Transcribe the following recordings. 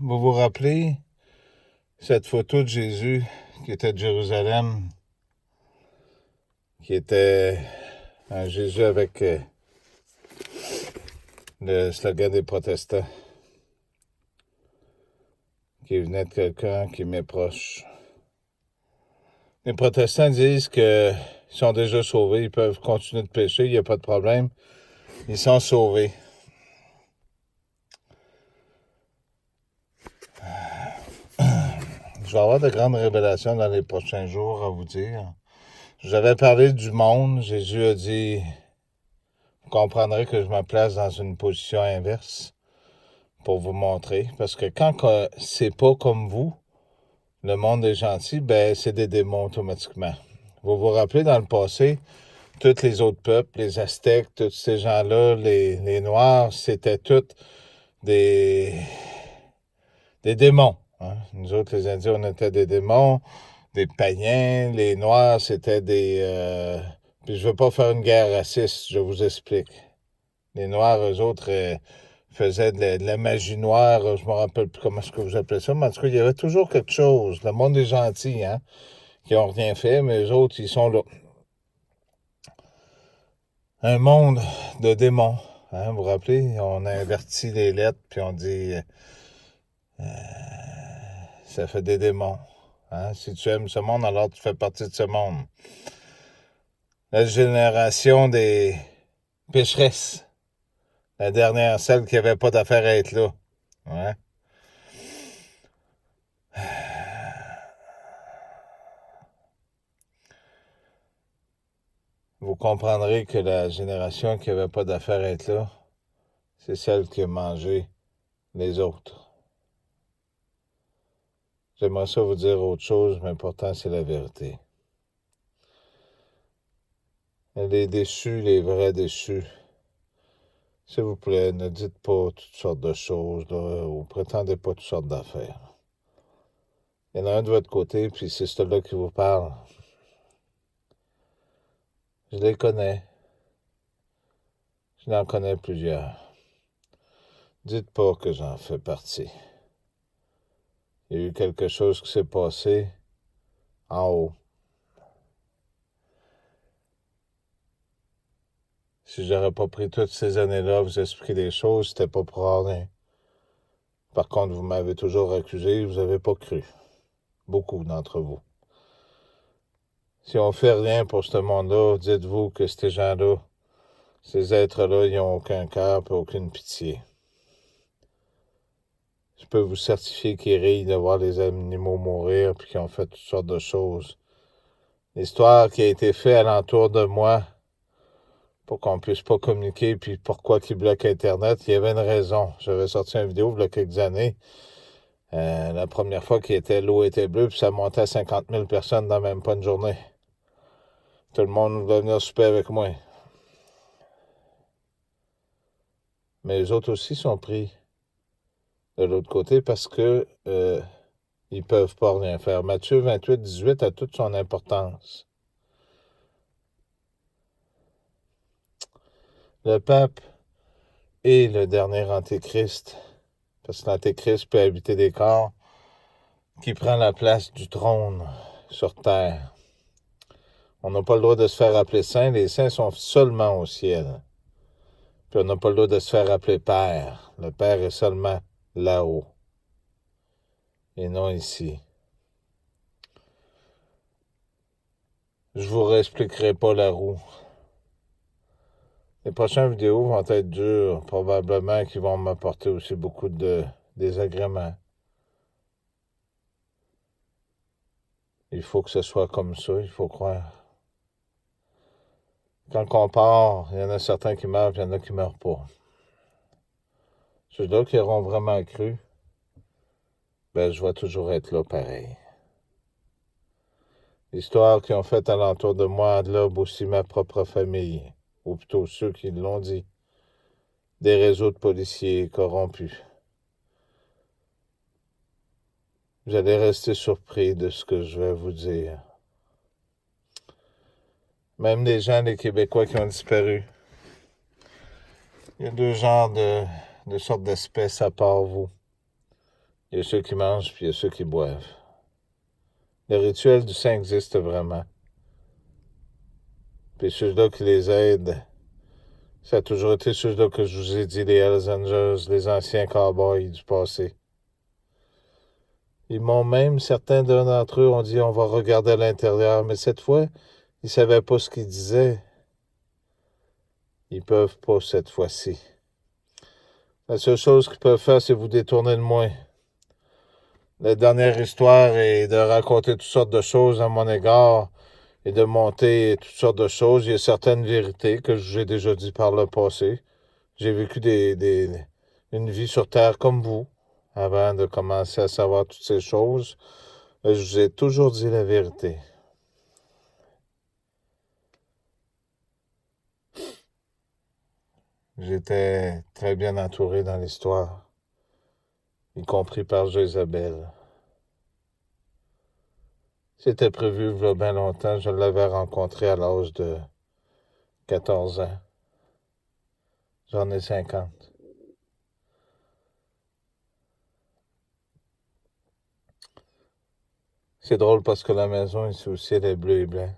Vous vous rappelez cette photo de Jésus qui était de Jérusalem, qui était un Jésus avec le slogan des protestants, qui venait de quelqu'un qui m'est proche. Les protestants disent qu'ils sont déjà sauvés, ils peuvent continuer de pécher, il n'y a pas de problème, ils sont sauvés. Je vais avoir de grandes révélations dans les prochains jours à vous dire. Je vous avais parlé du monde. Jésus a dit, vous comprendrez que je me place dans une position inverse pour vous montrer. Parce que quand c'est pas comme vous, le monde est gentil, ben c'est des démons automatiquement. Vous vous rappelez dans le passé, tous les autres peuples, les Aztèques, tous ces gens-là, les Noirs, c'était tous des démons. Hein? Nous autres, les Indiens, on était des démons, des païens. Les Noirs, c'était des... Puis je veux pas faire une guerre raciste, je vous explique. Les Noirs, eux autres, faisaient de la magie noire. Je me rappelle plus comment est-ce que vous appelez ça, mais en tout cas, il y avait toujours quelque chose. Le monde est gentil, hein, qui n'ont rien fait, mais eux autres, ils sont là. Un monde de démons. Hein, vous vous rappelez? On a inverti les lettres, puis on dit... ça fait des démons. Hein? Si tu aimes ce monde, alors tu fais partie de ce monde. La génération des pécheresses. La dernière, celle qui n'avait pas d'affaire à être là. Ouais. Vous comprendrez que la génération qui n'avait pas d'affaire à être là, c'est celle qui a mangé les autres. J'aimerais ça vous dire autre chose, mais pourtant c'est la vérité. Les déçus, les vrais déçus, s'il vous plaît, ne dites pas toutes sortes de choses, là, ou prétendez pas toutes sortes d'affaires. Il y en a un de votre côté, puis c'est celui-là qui vous parle. Je les connais. Je n'en connais plusieurs. Dites pas que j'en fais partie. Il y a eu quelque chose qui s'est passé en haut. Si j'aurais pas pris toutes ces années-là à vous expliquer des choses, c'était pas pour rien. Par contre, vous m'avez toujours accusé, vous avez pas cru. Beaucoup d'entre vous. Si on fait rien pour ce monde-là, dites-vous que ces gens-là, ces êtres-là, ils n'ont aucun cœur et aucune pitié. Je peux vous certifier qu'ils rient de voir les animaux mourir puis qu'ils ont fait toutes sortes de choses. L'histoire qui a été faite alentour de moi pour qu'on puisse pas communiquer, puis pourquoi qu'ils bloquent Internet, il y avait une raison. J'avais sorti une vidéo il y a quelques années. La première fois l'eau était bleue, puis ça montait à 50 000 personnes dans même pas une journée. Tout le monde voulait venir souper avec moi. Mais les autres aussi sont pris de l'autre côté parce que ils peuvent pas rien faire. Matthieu 28, 18 a toute son importance. Le pape est le dernier antéchrist, parce que l'antéchrist peut habiter des corps, qui prend la place du trône sur terre. On n'a pas le droit de se faire appeler saint, les saints sont seulement au ciel. Puis on n'a pas le droit de se faire appeler père. Le père est seulement là-haut, et non ici. Je vous réexpliquerai pas la roue. Les prochaines vidéos vont être dures, probablement qu'ils vont m'apporter aussi beaucoup de désagréments. Il faut que ce soit comme ça, il faut croire. Quand on part, il y en a certains qui meurent, puis il y en a qui meurent pas. Ceux-là qui auront vraiment cru, ben je vais toujours être là pareil. L'histoire qu'ils ont faite alentour de moi englobe aussi ma propre famille, ou plutôt ceux qui l'ont dit. Des réseaux de policiers corrompus. Vous allez rester surpris de ce que je vais vous dire. Même les gens, les Québécois qui ont disparu. Il y a deux genres de sortes d'espèces à part vous. Il y a ceux qui mangent, puis il y a ceux qui boivent. Le rituel du saint existe vraiment. Puis ceux-là qui les aident, ça a toujours été ceux-là que je vous ai dit, les Hells Angels, les anciens cowboys du passé. Ils m'ont même, certains d'entre eux ont dit, on va regarder à l'intérieur, mais cette fois, ils ne savaient pas ce qu'ils disaient. Ils peuvent pas cette fois-ci. La seule chose qu'ils peuvent faire, c'est vous détourner de moi. La dernière histoire est de raconter toutes sortes de choses à mon égard et de monter toutes sortes de choses. Il y a certaines vérités que j'ai déjà dit par le passé. J'ai vécu une vie sur Terre comme vous avant de commencer à savoir toutes ces choses. Je vous ai toujours dit la vérité. J'étais très bien entouré dans l'histoire, y compris par Jézabel. C'était prévu il y a bien longtemps. Je l'avais rencontré à l'âge de 14 ans. J'en ai 50. C'est drôle parce que la maison ici aussi, elle est bleue et blanche.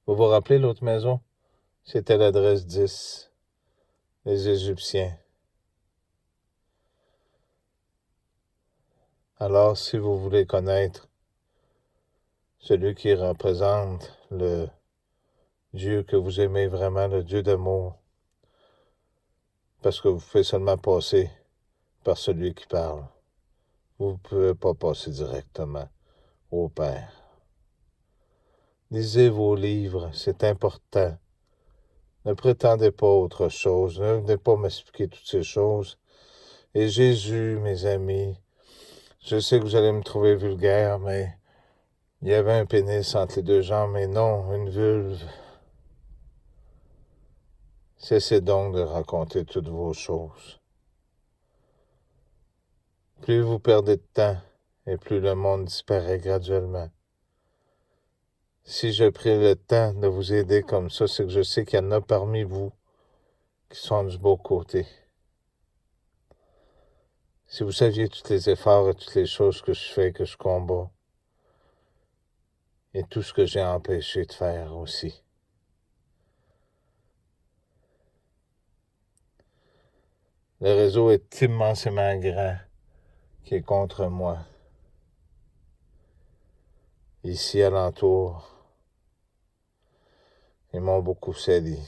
Vous vous rappelez l'autre maison? C'était l'adresse 10, les Égyptiens. Alors, si vous voulez connaître celui qui représente le Dieu que vous aimez vraiment, le Dieu d'amour, parce que vous pouvez seulement passer par celui qui parle. Vous ne pouvez pas passer directement au Père. Lisez vos livres, c'est important. Ne prétendez pas autre chose, ne venez pas m'expliquer toutes ces choses. Et Jésus, mes amis, je sais que vous allez me trouver vulgaire, mais il y avait un pénis entre les deux jambes, mais non, une vulve. Cessez donc de raconter toutes vos choses. Plus vous perdez de temps, et plus le monde disparaît graduellement. Si j'ai pris le temps de vous aider comme ça, c'est que je sais qu'il y en a parmi vous qui sont du beau côté. Si vous saviez tous les efforts et toutes les choses que je fais, que je combats, et tout ce que j'ai empêché de faire aussi. Le réseau est immensément grand qui est contre moi. Ici alentour, ils m'ont beaucoup sali.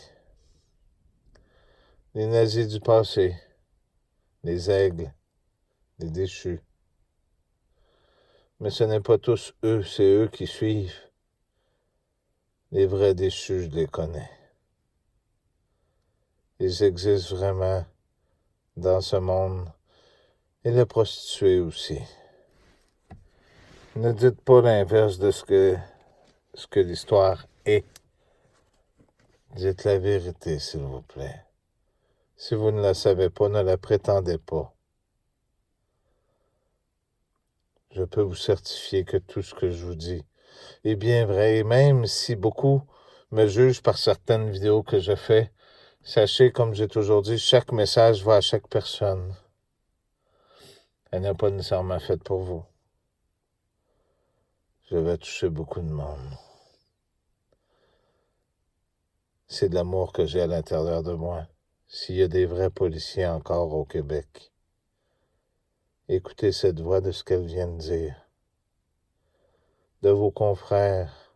Les nazis du passé, les aigles, les déchus. Mais ce n'est pas tous eux, c'est eux qui suivent. Les vrais déchus, je les connais. Ils existent vraiment dans ce monde. Et les prostituées aussi. Ne dites pas l'inverse de ce que l'histoire est. Dites la vérité, s'il vous plaît. Si vous ne la savez pas, ne la prétendez pas. Je peux vous certifier que tout ce que je vous dis est bien vrai. Et même si beaucoup me jugent par certaines vidéos que je fais, sachez, comme j'ai toujours dit, chaque message va à chaque personne. Elle n'est pas nécessairement faite pour vous. Je vais toucher beaucoup de monde. C'est de l'amour que j'ai à l'intérieur de moi. S'il y a des vrais policiers encore au Québec, écoutez cette voix de ce qu'elle vient de dire. De vos confrères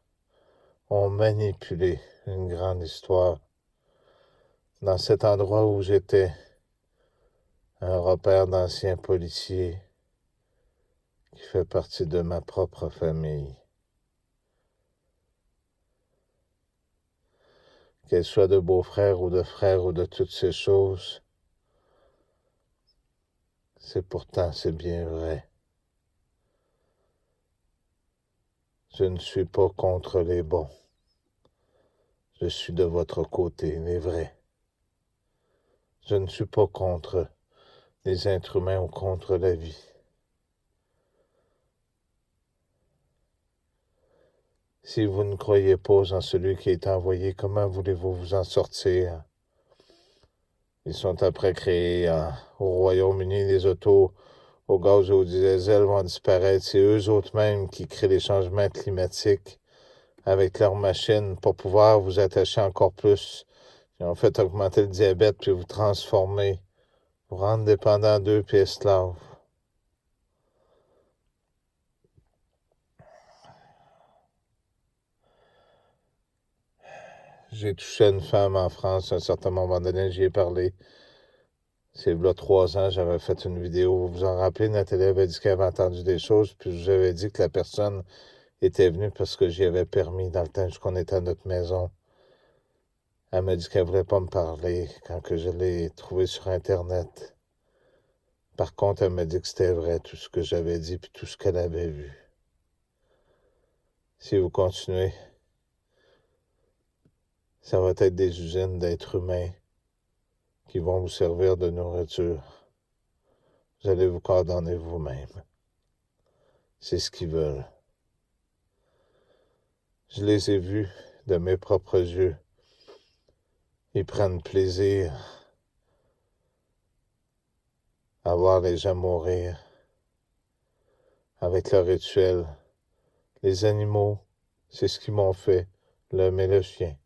ont manipulé une grande histoire. Dans cet endroit où j'étais, un repère d'anciens policiers qui fait partie de ma propre famille. Qu'elle soit de beaux-frères ou de toutes ces choses, c'est bien vrai. Je ne suis pas contre les bons. Je suis de votre côté, les vrais. Je ne suis pas contre les êtres humains ou contre la vie. Si vous ne croyez pas en celui qui est envoyé, comment voulez-vous vous en sortir? Ils sont après créés au Royaume-Uni des autos au gaz et au diesel vont disparaître. C'est eux autres mêmes qui créent les changements climatiques avec leurs machines pour pouvoir vous attacher encore plus. Ils ont fait augmenter le diabète puis vous transformer, vous rendre dépendant d'eux puis esclaves. J'ai touché une femme en France à un certain moment donné, j'y ai parlé. C'est là 3 ans, j'avais fait une vidéo. Vous vous en rappelez, Nathalie avait dit qu'elle avait entendu des choses, puis je vous avais dit que la personne était venue parce que j'y avais permis dans le temps qu'on était à notre maison. Elle m'a dit qu'elle voulait pas me parler quand que je l'ai trouvée sur Internet. Par contre, elle m'a dit que c'était vrai, tout ce que j'avais dit, puis tout ce qu'elle avait vu. Si vous continuez, ça va être des usines d'êtres humains qui vont vous servir de nourriture. Vous allez vous condamner vous-même. C'est ce qu'ils veulent. Je les ai vus de mes propres yeux. Ils prennent plaisir à voir les gens mourir avec leurs rituels. Les animaux, c'est ce qu'ils m'ont fait, l'homme et le chien.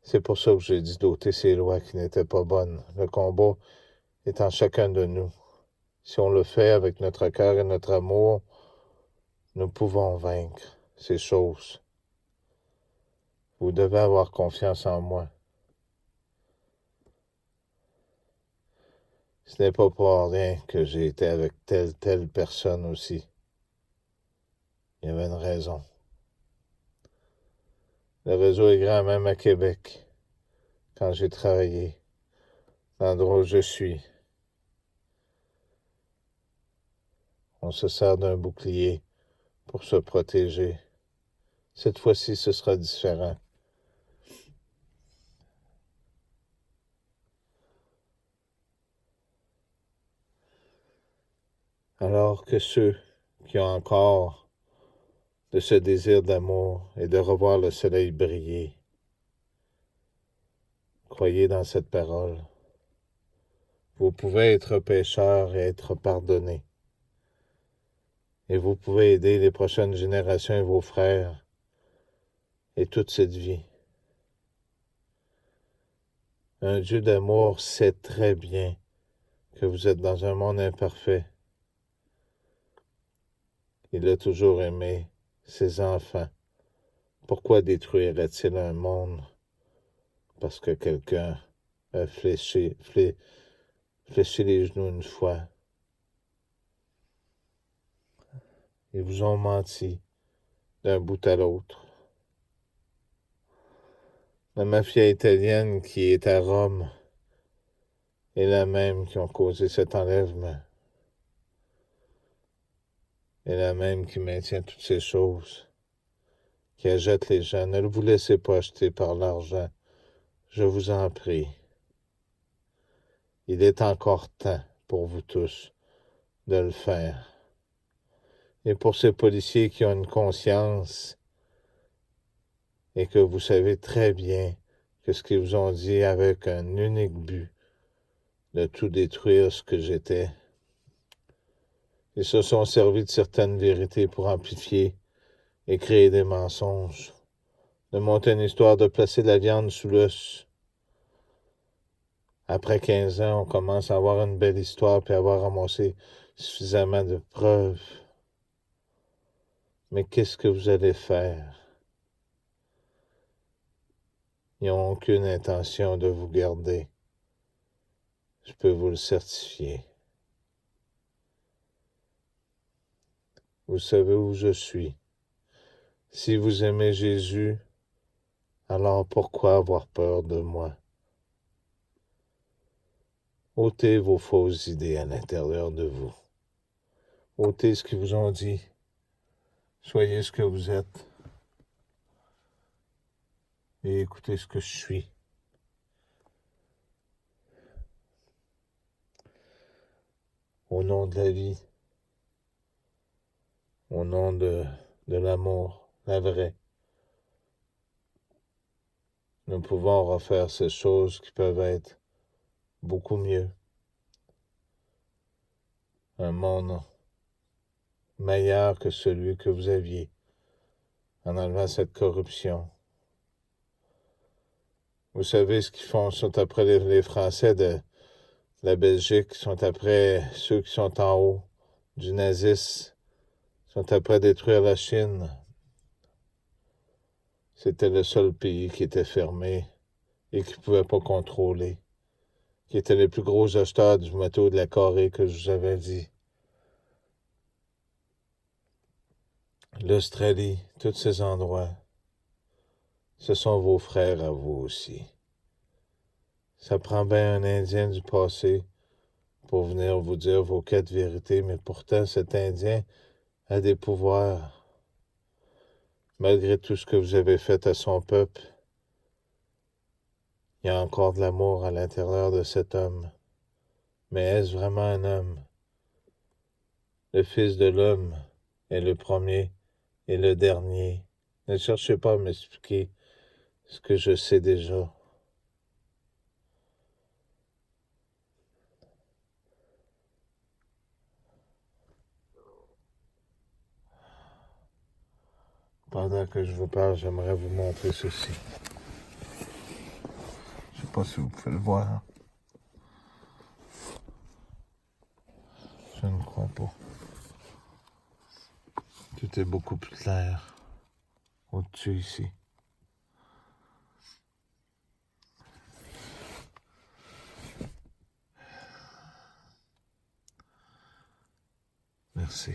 C'est pour ça que j'ai dit d'ôter ces lois qui n'étaient pas bonnes. Le combat est en chacun de nous. Si on le fait avec notre cœur et notre amour, nous pouvons vaincre ces choses. Vous devez avoir confiance en moi. Ce n'est pas pour rien que j'ai été avec telle personne aussi. Il y avait une raison. Le réseau est grand même à Québec. Quand j'ai travaillé, l'endroit où je suis, on se sert d'un bouclier pour se protéger. Cette fois-ci, ce sera différent. Alors que ceux qui ont encore de ce désir d'amour et de revoir le soleil briller, croyez dans cette parole. Vous pouvez être pécheur et être pardonné. Et vous pouvez aider les prochaines générations et vos frères et toute cette vie. Un Dieu d'amour sait très bien que vous êtes dans un monde imparfait. Il a toujours aimé ses enfants. Pourquoi détruirait-il un monde parce que quelqu'un a fléché les genoux une fois? Ils vous ont menti d'un bout à l'autre. La mafia italienne qui est à Rome est la même qui ont causé cet enlèvement. Est la même qui maintient toutes ces choses, qui achète les gens. Ne vous laissez pas acheter par l'argent. Je vous en prie. Il est encore temps pour vous tous de le faire. Et pour ces policiers qui ont une conscience et que vous savez très bien que ce qu'ils vous ont dit avec un unique but de tout détruire ce que j'étais. Ils se sont servis de certaines vérités pour amplifier et créer des mensonges, de monter une histoire, de placer de la viande sous l'os. Après 15 ans, on commence à avoir une belle histoire puis à avoir ramassé suffisamment de preuves. Mais qu'est-ce que vous allez faire? Ils n'ont aucune intention de vous garder. Je peux vous le certifier. Vous savez où je suis. Si vous aimez Jésus, alors pourquoi avoir peur de moi? Ôtez vos fausses idées à l'intérieur de vous. Ôtez ce qu'ils vous ont dit. Soyez ce que vous êtes. Et écoutez ce que je suis. Au nom de la vie, au nom de l'amour, la vraie, nous pouvons refaire ces choses qui peuvent être beaucoup mieux. un monde meilleur que celui que vous aviez en enlevant cette corruption. Vous savez ce qu'ils font, ils sont après les Français de la Belgique, ils sont après ceux qui sont en haut du nazisme, ils sont après détruire la Chine. C'était le seul pays qui était fermé et qui ne pouvait pas contrôler, qui était les plus gros acheteurs du métaux de la Corée que je vous avais dit. L'Australie, tous ces endroits, ce sont vos frères à vous aussi. Ça prend bien un Indien du passé pour venir vous dire vos 4 vérités, mais pourtant cet Indien a des pouvoirs. Malgré tout ce que vous avez fait à son peuple, il y a encore de l'amour à l'intérieur de cet homme. Mais est-ce vraiment un homme? Le Fils de l'homme est le premier et le dernier. Ne cherchez pas à m'expliquer ce que je sais déjà. Pendant que je vous parle, j'aimerais vous montrer ceci. Je ne sais pas si vous pouvez le voir. Je ne crois pas. Tout est beaucoup plus clair au-dessus ici. Merci.